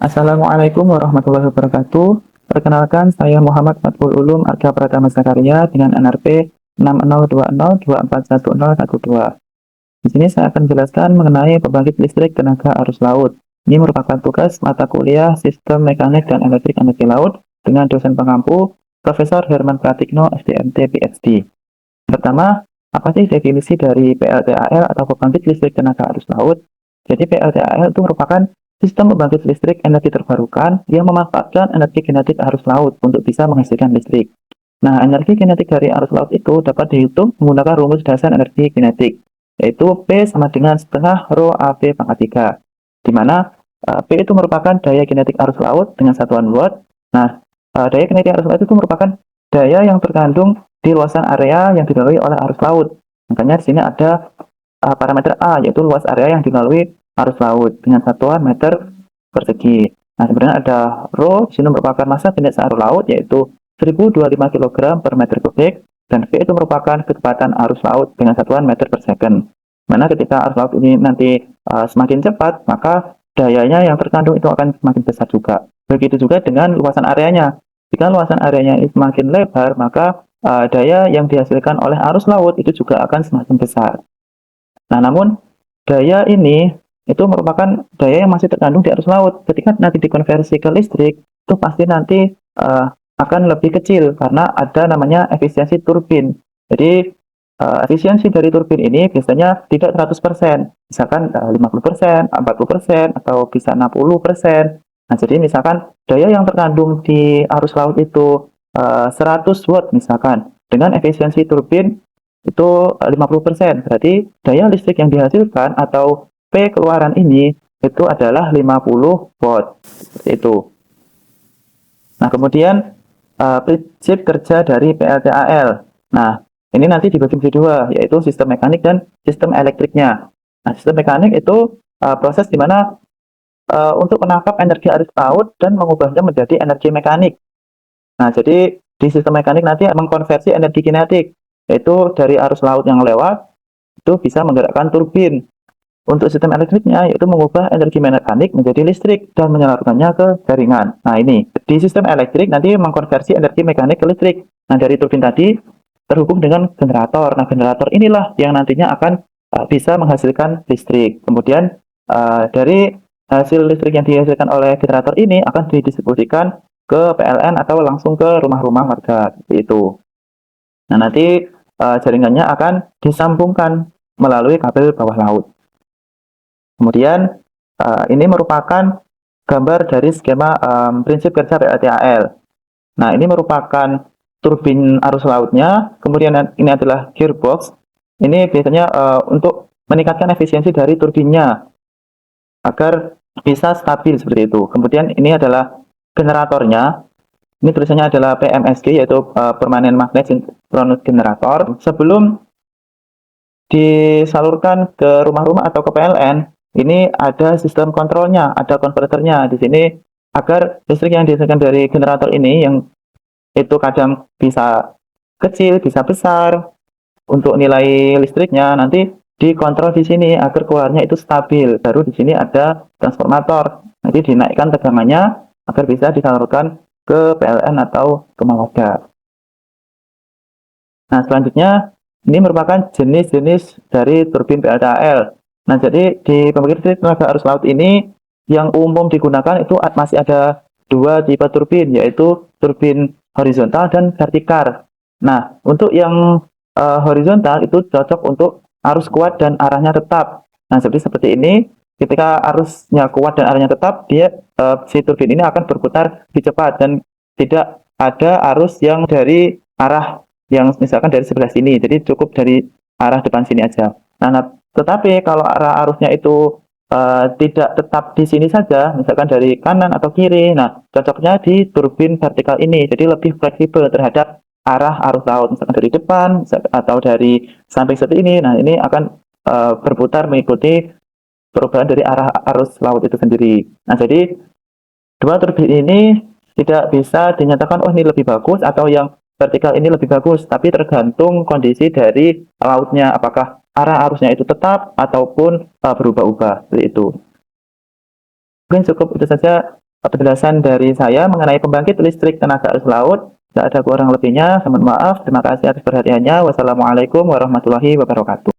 Assalamualaikum warahmatullahi wabarakatuh. Perkenalkan, saya Muhammad Fathul Ulum Arga Pratama Sakarya dengan NRP 6020241012. Di sini saya akan jelaskan mengenai pembangkit listrik tenaga arus laut. Ini merupakan tugas mata kuliah Sistem Mekanik dan Elektrik Energi Laut dengan dosen pengampu Profesor Herman Pratikno, SDMT, PhD. Pertama, apa sih definisi dari PLTAL atau pembangkit listrik tenaga arus laut? Jadi PLTAL itu merupakan sistem pembangkit listrik energi terbarukan yang memanfaatkan energi kinetik arus laut untuk bisa menghasilkan listrik. Nah, energi kinetik dari arus laut itu dapat dihitung menggunakan rumus dasar energi kinetik, yaitu P sama dengan setengah rho AB pangkat 3, di mana P itu merupakan daya kinetik arus laut dengan satuan watt. Nah, daya kinetik arus laut itu merupakan daya yang terkandung di luasan area yang dilalui oleh arus laut. Makanya di sini ada parameter A, yaitu luas area yang dilalui arus laut dengan satuan meter persegi. Nah, sebenarnya ada rho, di sini merupakan massa kinetis arus laut, yaitu 1025 kg per meter kubik, dan V itu merupakan kecepatan arus laut dengan satuan meter per second. Mana ketika arus laut ini nanti semakin cepat, maka dayanya yang terkandung itu akan semakin besar juga. Begitu juga dengan luasan areanya. Jika luasan areanya ini semakin lebar, maka daya yang dihasilkan oleh arus laut itu juga akan semakin besar. Nah, namun daya ini itu merupakan daya yang masih terkandung di arus laut. Ketika nanti dikonversi ke listrik, itu pasti nanti akan lebih kecil karena ada namanya efisiensi turbin. Jadi efisiensi dari turbin ini biasanya tidak 100%, misalkan 50%, 40%, atau bisa 60%. Nah, jadi misalkan daya yang terkandung di arus laut itu 100 watt misalkan, dengan efisiensi turbin itu 50%. Berarti daya listrik yang dihasilkan atau P keluaran ini itu adalah 50 watt. Seperti itu. Nah, kemudian prinsip kerja dari PLTAL. Nah, ini nanti dibagi menjadi dua, yaitu sistem mekanik dan sistem elektriknya. Nah, sistem mekanik itu proses di mana untuk menangkap energi arus laut dan mengubahnya menjadi energi mekanik. Nah, jadi di sistem mekanik nanti mengkonversi energi kinetik, yaitu dari arus laut yang lewat, itu bisa menggerakkan turbin. Untuk sistem elektriknya, yaitu mengubah energi mekanik menjadi listrik dan menyalurkannya ke jaringan. Nah, ini di sistem elektrik nanti mengkonversi energi mekanik ke listrik. Nah, dari turbin tadi terhubung dengan generator. Nah, generator inilah yang nantinya akan bisa menghasilkan listrik. Kemudian dari hasil listrik yang dihasilkan oleh generator ini akan didistribusikan ke PLN atau langsung ke rumah-rumah warga, seperti itu. Nah, nanti jaringannya akan disambungkan melalui kabel bawah laut. Kemudian ini merupakan gambar dari skema prinsip kerja PLTAL. Nah, ini merupakan turbin arus lautnya, kemudian ini adalah gearbox. Ini biasanya untuk meningkatkan efisiensi dari turbinnya agar bisa stabil seperti itu. Kemudian ini adalah generatornya. Ini tulisannya adalah PMSG, yaitu Permanent Magnet Synchronous Generator. Sebelum disalurkan ke rumah-rumah atau ke PLN, ini ada sistem kontrolnya, ada konverternya di sini agar listrik yang dihasilkan dari generator ini yang itu kadang bisa kecil, bisa besar, untuk nilai listriknya nanti dikontrol di sini agar keluarnya itu stabil. Baru di sini ada transformator, nanti dinaikkan tegangannya agar bisa disalurkan ke PLN atau rumah warga. Nah, selanjutnya ini merupakan jenis-jenis dari turbin PLTAL. Nah, jadi di pembangkit listrik tenaga arus laut ini yang umum digunakan itu masih ada dua tipe turbin, yaitu turbin horizontal dan vertikal. Nah, untuk yang horizontal itu cocok untuk arus kuat dan arahnya tetap. Nah, seperti ini, ketika arusnya kuat dan arahnya tetap, si turbin ini akan berputar lebih cepat dan tidak ada arus yang dari arah yang misalkan dari sebelah sini, jadi cukup dari arah depan sini aja. Nah, tetapi kalau arah arusnya itu tidak tetap di sini saja, misalkan dari kanan atau kiri, nah cocoknya di turbin vertikal ini, jadi lebih fleksibel terhadap arah arus laut, misalkan dari depan atau dari samping seperti ini. Nah, ini akan berputar mengikuti perubahan dari arah arus laut itu sendiri. Nah, jadi dua turbin ini tidak bisa dinyatakan oh ini lebih bagus atau yang vertikal ini lebih bagus, tapi tergantung kondisi dari lautnya, apakah arah arusnya itu tetap ataupun berubah-ubah, seperti itu. Mungkin cukup itu saja penjelasan dari saya mengenai pembangkit listrik tenaga arus laut. Tidak ada kurang lebihnya. Mohon maaf. Terima kasih atas perhatiannya. Wassalamualaikum warahmatullahi wabarakatuh.